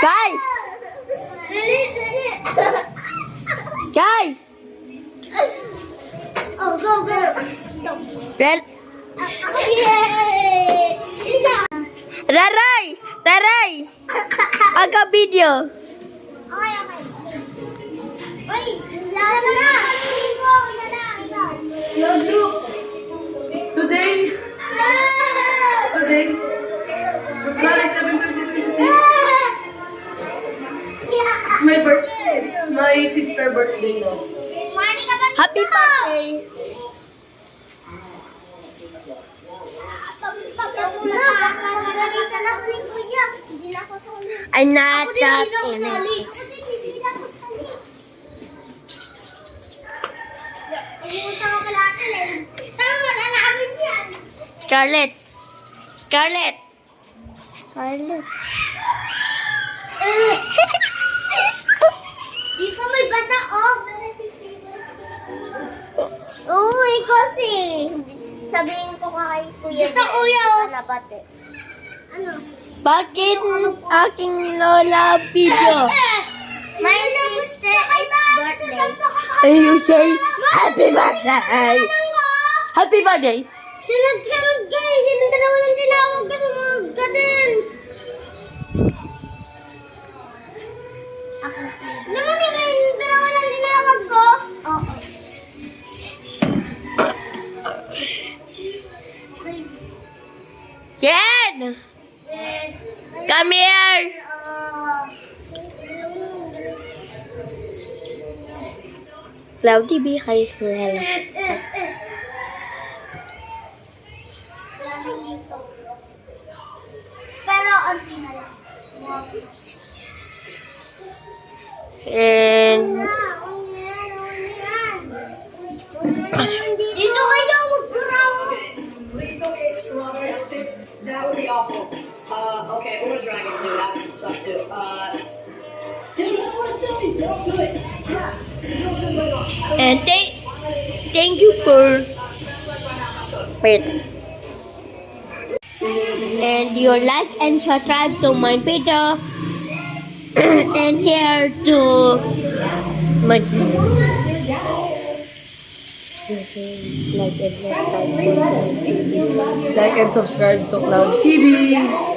Kai! Kai! Oh, go, go. Ren... Yay! Raray! Raray! Aga video. Okay, okay. Uy, lalo na. Look! Today, February 7, 2026, it's my birthday. It's my sister's birthday now. Happy birthday! I'm not that in it. Scarlett. Scarlett. Scarlett. Dito may basa, oh. Uy, kasi. Sabihin ko kay Kuya. Dito, Kuya, oh. Ano? Bakit aking lola video? My sister is birthday. And you say, Happy birthday! Happy birthday! Sunod-sunod guys. Yung dalawa lang tinawag ka, sumunod ka din. Naman yung dalawa lang tinawag ko? Oo. Ken! Come here! Cloudy behind Luella. Pero onti na lang. And Dito kayo mag-grow. Please don't get strawberry. That would be awful. Okay, or a dragon too. That would suck too. Dude, I don't want to selfie. Don't do it. and thank you for wait. And you like and subscribe to my video and share to my Like and subscribe to Cloud TV.